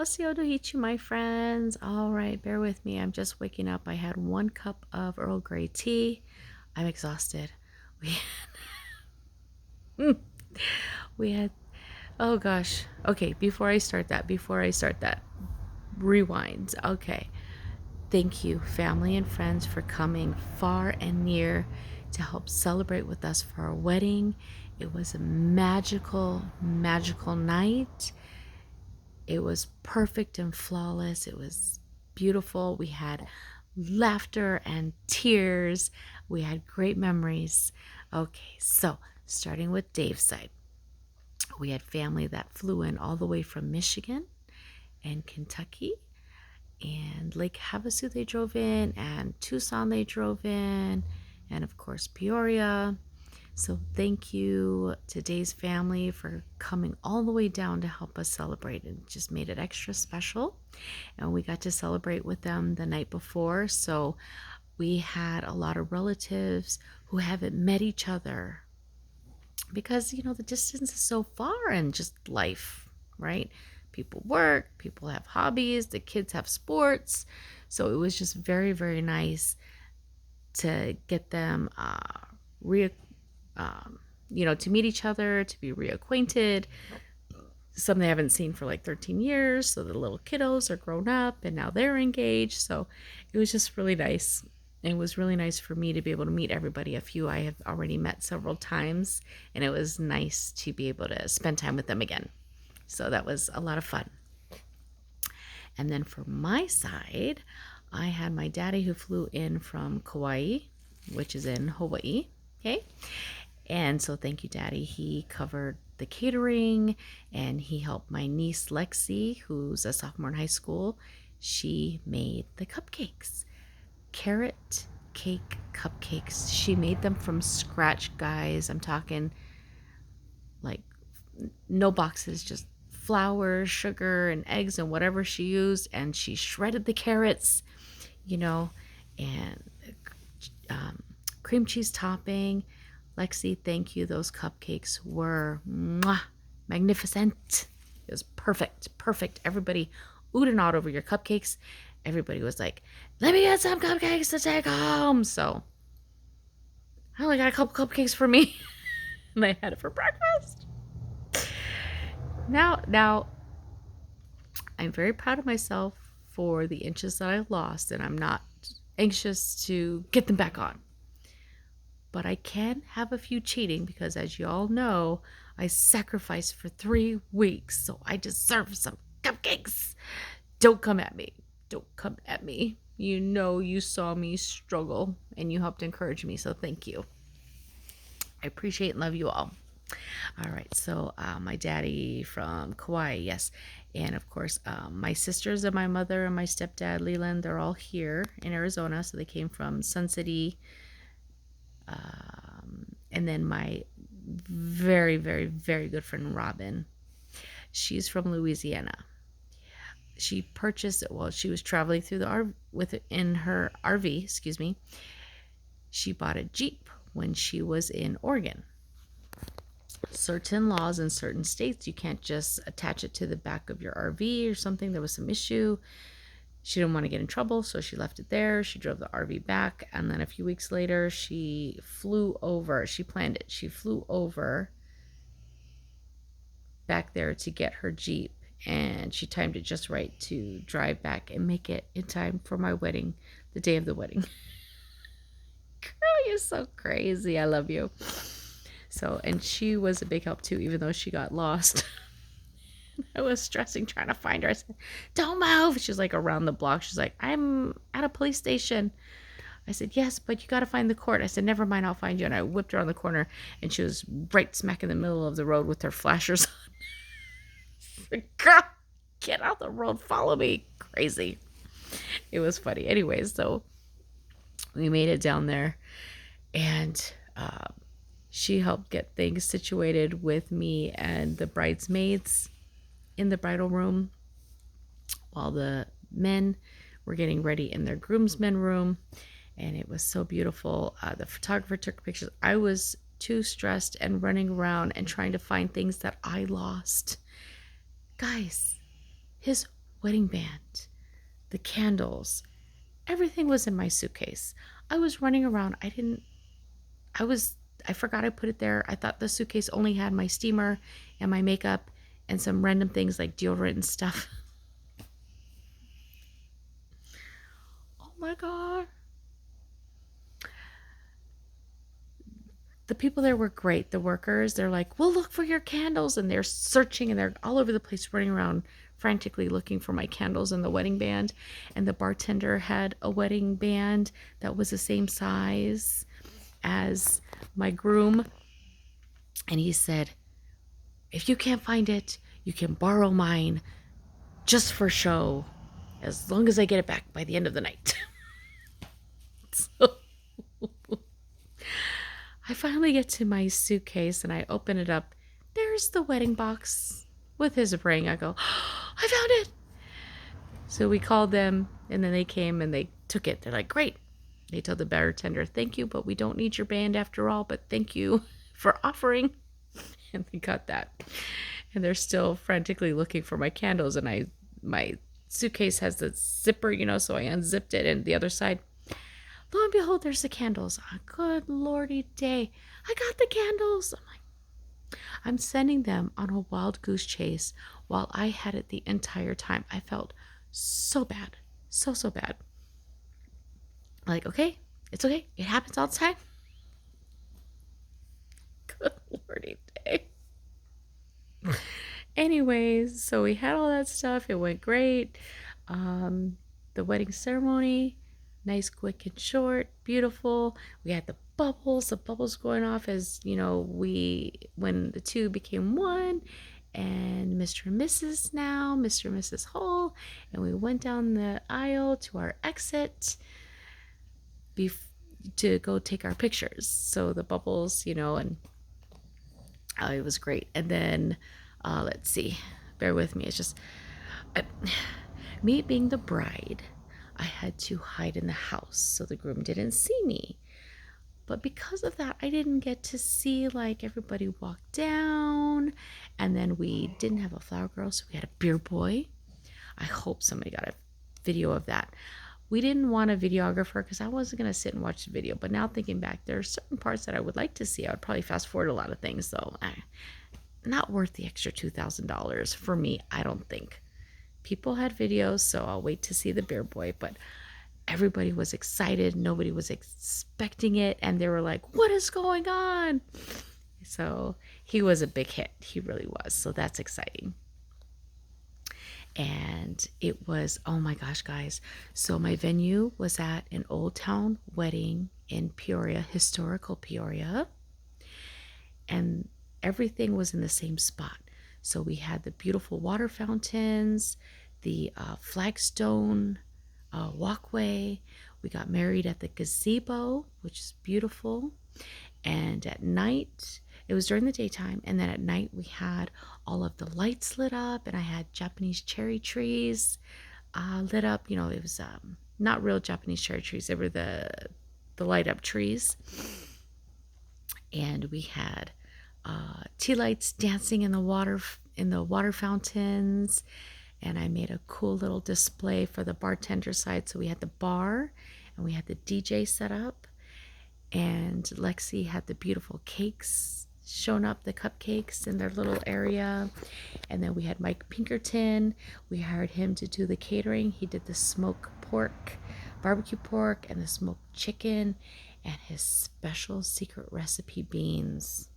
Oseo dohichi, my friends. All right, bear with me. I'm just waking up. I had 1 cup of Earl Grey tea. I'm exhausted. We we had oh gosh. Okay, before I start that, rewind. Okay. Thank you, family and friends, for coming far and near to help celebrate with us for our wedding. It was a magical, magical night. It was perfect and flawless. It was beautiful. We had laughter and tears. We had great memories. Okay, so starting with Dave's side, we had family that flew in all the way from Michigan and Kentucky, and Lake Havasu they drove in, and Tucson they drove in, and of course Peoria. So thank you to Dave's family for coming all the way down to help us celebrate. It just made it extra special. And we got to celebrate with them the night before. So we had a lot of relatives who haven't met each other because, the distance is so far and just life, right? People work, people have hobbies, the kids have sports. So it was just very, very nice to get them re to meet each other, to be reacquainted. Some they haven't seen for like 13 years. So the little kiddos are grown up and now they're engaged. So it was just really nice. It was really nice for me to be able to meet everybody. A few I have already met several times, and it was nice to be able to spend time with them again. So that was a lot of fun. And then for my side, I had my daddy who flew in from Kauai, which is in Hawaii. Okay. And so thank you, Daddy. He covered the catering and he helped my niece Lexi, who's a sophomore in high school. She made the cupcakes, carrot cake cupcakes. She made them from scratch, guys. I'm talking like no boxes, just flour, sugar, and eggs and whatever she used. And she shredded the carrots, and cream cheese topping. Lexi, thank you. Those cupcakes were magnificent. It was perfect, perfect. Everybody oohed and awed over your cupcakes. Everybody was like, let me get some cupcakes to take home. So I only got a couple cupcakes for me, and I had it for breakfast. Now, I'm very proud of myself for the inches that I lost, and I'm not anxious to get them back on. But I can have a few cheating because, as you all know, I sacrificed for 3 weeks, so I deserve some cupcakes. Don't come at me. Don't come at me. You saw me struggle and you helped encourage me, so thank you. I appreciate and love you all. All right, so my daddy from Kauai, yes. And of course, my sisters and my mother and my stepdad, Leland, they're all here in Arizona. So they came from Sun City. And then my very, very, very good friend, Robin. She's from Louisiana. She purchased it while she was traveling through the RV in her RV, excuse me. She bought a Jeep when she was in Oregon. Certain laws in certain states, you can't just attach it to the back of your RV or something. There was some issue. She didn't want to get in trouble, so she left it there. She drove the RV back, and then a few weeks later, she flew over. She planned it. She flew over back there to get her Jeep, and she timed it just right to drive back and make it in time for my wedding, the day of the wedding. Girl, you're so crazy. I love you. So, and she was a big help too, even though she got lost. I was stressing trying to find her. I said, don't move. She's like around the block. She's like, I'm at a police station. I said, yes, but you got to find the court. I said, never mind, I'll find you. And I whipped her on the corner, and she was right smack in the middle of the road with her flashers on. Girl, get out the road. Follow me. Crazy. It was funny. Anyways, so we made it down there, and she helped get things situated with me and the bridesmaids in the bridal room while the men were getting ready in their groomsmen room, and it was so beautiful. The photographer took pictures. I was too stressed and running around and trying to find things that I lost. Guys, his wedding band, the candles, everything was in my suitcase. I was running around. I forgot I put it there. I thought the suitcase only had my steamer and my makeup and some random things like deodorant and stuff. Oh my God. The people there were great. The workers, they're like, we'll look for your candles. And they're searching and they're all over the place running around frantically looking for my candles and the wedding band. And the bartender had a wedding band that was the same size as my groom. And he said, if you can't find it, you can borrow mine just for show, as long as I get it back by the end of the night. So I finally get to my suitcase and I open it up. There's the wedding box with his ring. I go, oh, I found it. So we called them and then they came and they took it. They're like, great. They told the bartender, thank you, but we don't need your band after all, but thank you for offering. And they got that. And they're still frantically looking for my candles. And my suitcase has the zipper, so I unzipped it and the other side, lo and behold, there's the candles. Oh, good lordy day. I got the candles. I'm sending them on a wild goose chase while I had it the entire time. I felt so bad. So bad. Like, okay, it's okay. It happens all the time. Good lordy day. Anyways, so we had all that stuff. It went great. The wedding ceremony, nice, quick, and short, beautiful. We had the bubbles going off as when the two became one, and Mr. and Mrs. now, Mr. and Mrs. Hull, and we went down the aisle to our exit to go take our pictures. So the bubbles, and it was great. And then let's see, bear with me. It's just me being the bride, I had to hide in the house so the groom didn't see me. But because of that, I didn't get to see like everybody walk down. And then we didn't have a flower girl, so we had a beer boy. I hope somebody got a video of that. We didn't want a videographer because I wasn't going to sit and watch the video. But now thinking back, there are certain parts that I would like to see. I would probably fast forward a lot of things, though. Not worth the extra $2,000 for me, I don't think. People had videos, so I'll wait to see the beer boy. But everybody was excited. Nobody was expecting it. And they were like, what is going on? So he was a big hit. He really was. So that's exciting. And it was, oh my gosh, guys. So my venue was at an Old Town wedding in Peoria, historical Peoria. And everything was in the same spot. So we had the beautiful water fountains, the flagstone walkway. We got married at the gazebo, which is beautiful. And at night, it was during the daytime, and then at night we had all of the lights lit up, and I had Japanese cherry trees lit up. It was not real Japanese cherry trees. They were the light up trees. And we had tea lights dancing in the water fountains. And I made a cool little display for the bartender side. So we had the bar and we had the DJ set up. And Lexi had the beautiful cakes shown up, the cupcakes in their little area. And then we had Mike Pinkerton. We hired him to do the catering. He did the smoked pork, barbecue pork, and the smoked chicken, and his special secret recipe beans.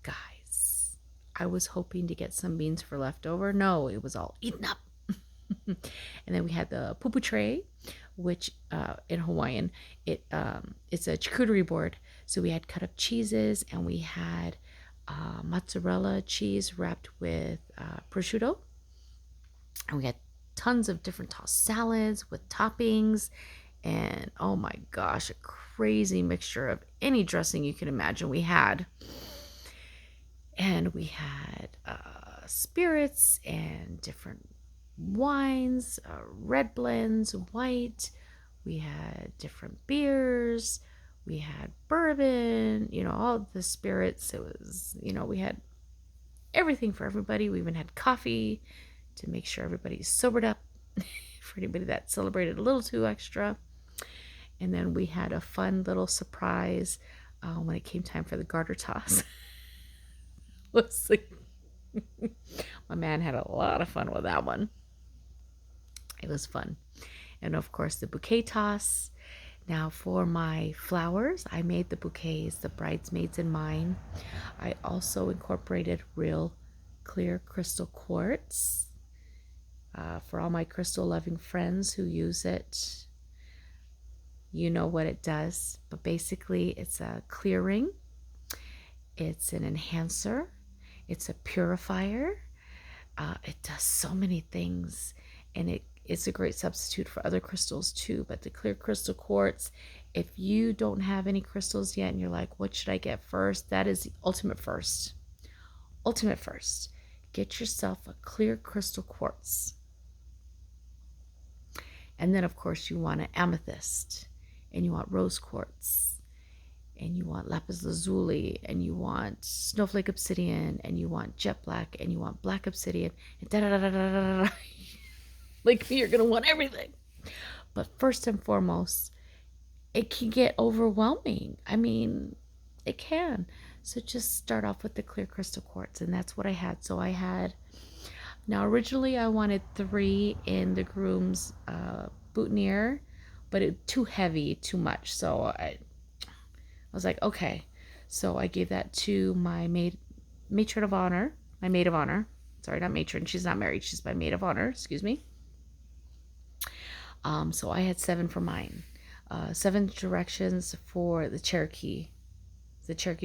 Guys, I was hoping to get some beans for leftover. No, it was all eaten up. And then we had the pupu tray, which in Hawaiian, it's a charcuterie board. So we had cut up cheeses, and we had mozzarella cheese wrapped with prosciutto. And we had tons of different tossed salads with toppings. And oh my gosh, a crazy mixture of any dressing you can imagine we had. And we had spirits and different wines, red blends, white. We had different beers. We had bourbon, all the spirits. It was, we had everything for everybody. We even had coffee to make sure everybody's sobered up for anybody that celebrated a little too extra. And then we had a fun little surprise when it came time for the garter toss. Was like, my man had a lot of fun with that one. It was fun. And of course, the bouquet toss. Now for my flowers, I made the bouquets, the bridesmaids in mine. I also incorporated real clear crystal quartz for all my crystal loving friends who use it. You know what it does, but basically it's a clearing, it's an enhancer, it's a purifier. It does so many things, and it's a great substitute for other crystals too. But the clear crystal quartz, if you don't have any crystals yet and you're like, what should I get first? That is the ultimate first. Ultimate first. Get yourself a clear crystal quartz. And then of course you want an amethyst, and you want rose quartz, and you want lapis lazuli, and you want snowflake obsidian, and you want jet black, and you want black obsidian, and da da da da da da. Like me, you're gonna want everything. But first and foremost, it can get overwhelming. I mean, it can. So just start off with the clear crystal quartz, and that's what I had. So I had, now originally I wanted 3 in the groom's boutonniere, but it too heavy, too much. So I was like, okay. So I gave that to my matron of honor, my maid of honor. Sorry, not matron. She's not married. She's my maid of honor. Excuse me. So I had 7 for mine. 7 directions for the Cherokee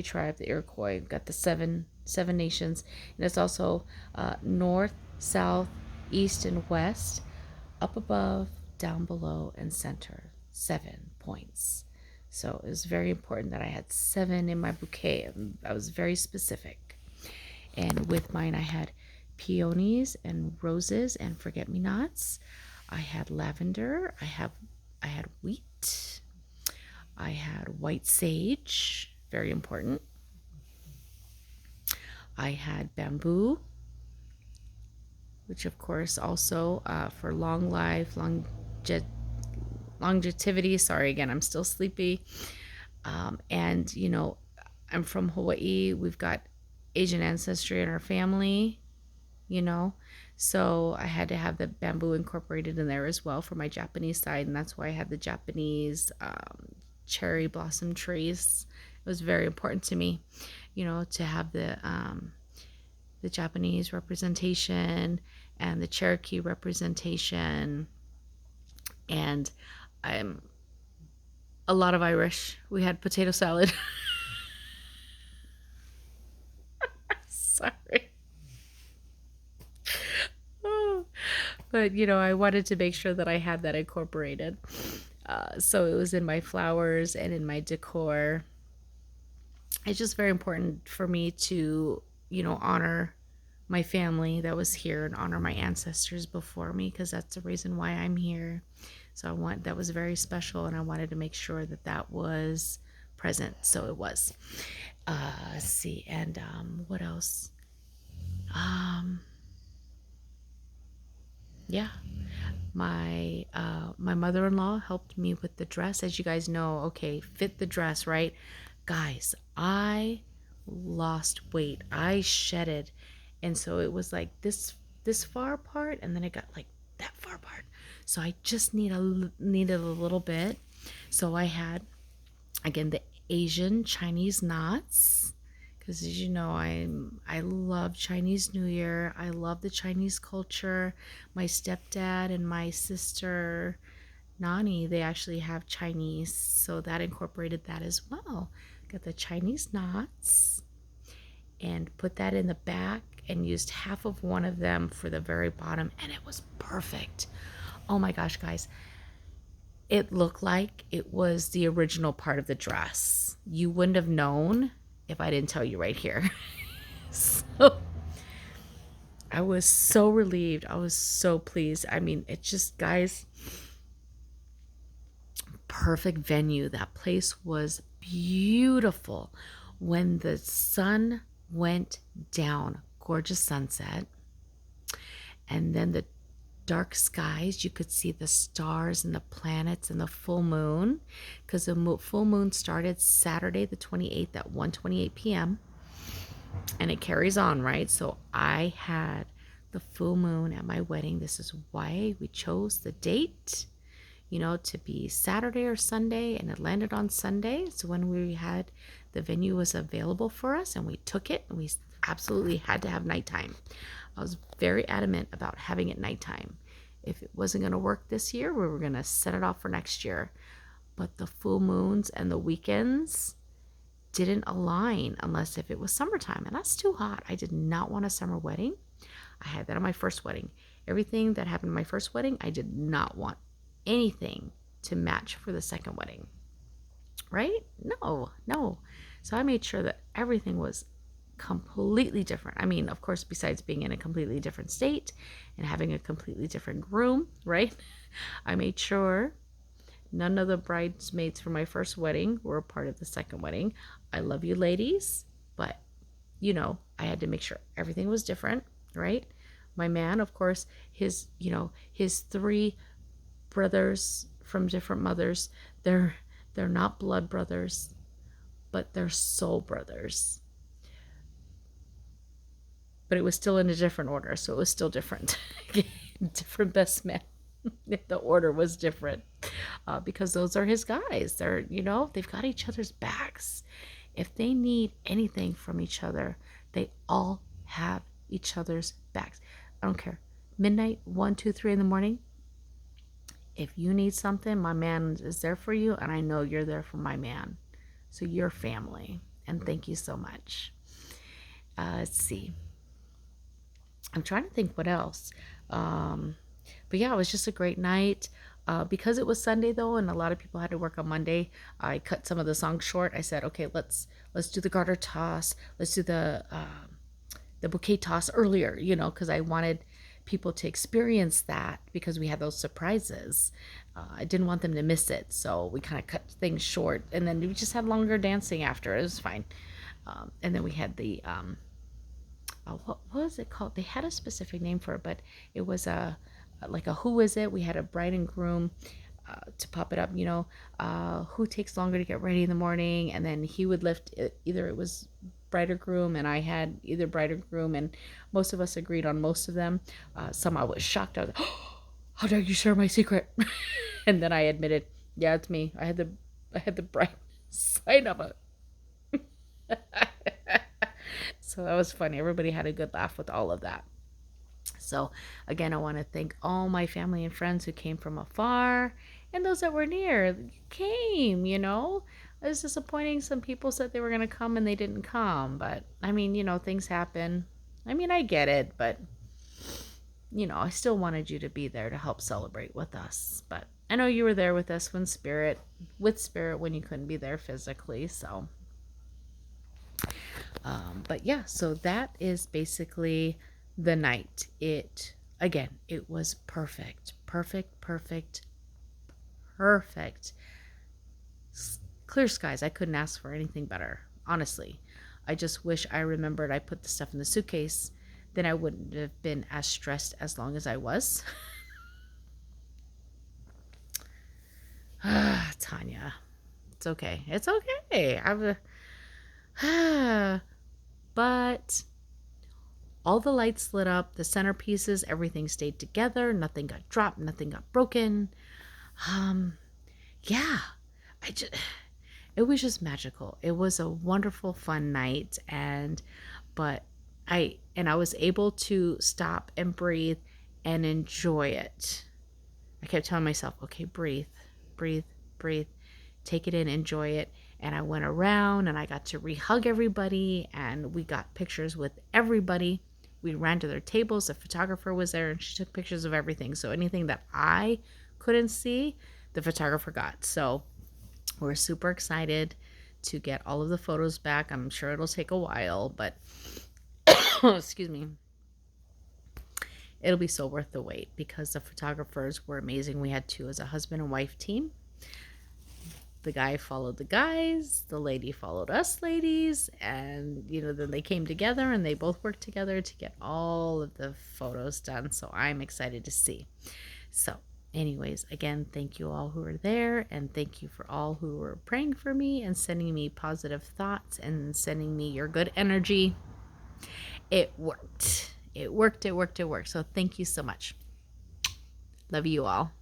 tribe, the Iroquois. We've got the seven nations, and it's also north, south, east, and west, up above, down below, and center. 7 points. So it was very important that I had 7 in my bouquet, and I was very specific. And with mine, I had peonies and roses and forget-me-nots. I had lavender. I had wheat. I had white sage, very important. I had bamboo, which of course also for long life, longevity. Sorry, again, I'm still sleepy. And you know, I'm from Hawaii. We've got Asian ancestry in our family, you know, so I had to have the bamboo incorporated in there as well for my Japanese side, and that's why I had the Japanese cherry blossom trees. It was very important to me, you know, to have the Japanese representation and the Cherokee representation, and I'm a lot of Irish. We had potato salad. Sorry. But you know, I wanted to make sure that I had that incorporated. So it was in my flowers and in my decor. It's just very important for me to, you know, honor my family that was here and honor my ancestors before me, because that's the reason why I'm here. So that was very special, and I wanted to make sure that that was present. So it was. Let's see, and what else? Yeah, my mother-in-law helped me with the dress. As you guys know, okay, fit the dress, right? Guys, I lost weight. I shedded, and so it was like this far apart, and then it got like that far apart. So I just needed a little bit. So I had, again, the Asian Chinese knots, because as you know, I love Chinese New Year. I love the Chinese culture. My stepdad and my sister Nani, they actually have Chinese, so that incorporated that as well. Got the Chinese knots and put that in the back and used half of one of them for the very bottom, and it was perfect. Oh my gosh, guys. It looked like it was the original part of the dress. You wouldn't have known if I didn't tell you right here. So I was so relieved. I was so pleased. I mean, it just, guys, perfect venue. That place was beautiful. When the sun went down, gorgeous sunset. And then the dark skies, you could see the stars and the planets and the full moon, because the full moon started Saturday the 28th at 1:28 p.m. and it carries on, right? So I had the full moon at my wedding. This is why we chose the date, to be Saturday or Sunday, and it landed on Sunday. So when we had the venue was available for us and we took it, and we absolutely had to have nighttime. I was very adamant about having it nighttime. If it wasn't going to work this year, we were going to set it off for next year. But the full moons and the weekends didn't align unless if it was summertime, and that's too hot. I did not want a summer wedding. I had that on my first wedding. Everything that happened in my first wedding, I did not want anything to match for the second wedding. Right? No. So I made sure that everything was completely different. I mean, of course, besides being in a completely different state and having a completely different groom, right? I made sure none of the bridesmaids for my first wedding were a part of the second wedding. I love you ladies, but I had to make sure everything was different, right? My man, of course, his three brothers from different mothers, they're not blood brothers, but they're soul brothers. But it was still in a different order, so it was still different. Different best man. The order was different because those are his guys. They're, they've got each other's backs. If they need anything from each other, they all have each other's backs. I don't care. Midnight, 1, 2, 3 in the morning. If you need something, my man is there for you, and I know you're there for my man. So you're family, and thank you so much. Let's see. I'm trying to think what else. But yeah, it was just a great night. Because it was Sunday though, and a lot of people had to work on Monday, I cut some of the songs short. I said, okay, let's do the garter toss. Let's do the bouquet toss earlier, because I wanted people to experience that because we had those surprises. I didn't want them to miss it, so we kind of cut things short, and then we just had longer dancing after. It was fine. And then we had the what was it called? They had a specific name for it, but it was like a who is it? We had a bride and groom to pop it up, who takes longer to get ready in the morning, and then he would lift it, either it was bride or groom, and I had either bride or groom, and most of us agreed on most of them. Some I was shocked. I was like, oh, how dare you share my secret? And then I admitted, yeah, it's me. I had the bride sign of it. So that was funny. Everybody had a good laugh with all of that. So again, I want to thank all my family and friends who came from afar, and those that were near came. It was disappointing. Some people said they were going to come and they didn't come, but I mean, things happen. I mean, I get it, but I still wanted you to be there to help celebrate with us. But I know you were there with us with spirit when you couldn't be there physically. So but yeah, so that is basically the night. It was perfect. Clear skies. I couldn't ask for anything better, honestly. I just wish I remembered I put the stuff in the suitcase. Then I wouldn't have been as stressed as long as I was. Tanya, it's okay. But all the lights lit up, the centerpieces, everything stayed together. Nothing got dropped. Nothing got broken. Yeah, it was just magical. It was a wonderful, fun night. But I was able to stop and breathe and enjoy it. I kept telling myself, okay, breathe, take it in, enjoy it. And I went around and I got to re-hug everybody, and we got pictures with everybody. We ran to their tables. The photographer was there and she took pictures of everything. So anything that I couldn't see, the photographer got. So we're super excited to get all of the photos back. I'm sure it'll take a while, but excuse me. It'll be so worth the wait because the photographers were amazing. We had two as a husband and wife team. the guy followed the guys, the lady followed us ladies, and then they came together and they both worked together to get all of the photos done. So I'm excited to see. So anyways, again, thank you all who are there, and thank you for all who were praying for me and sending me positive thoughts and sending me your good energy. It worked. It worked. So thank you so much. Love you all.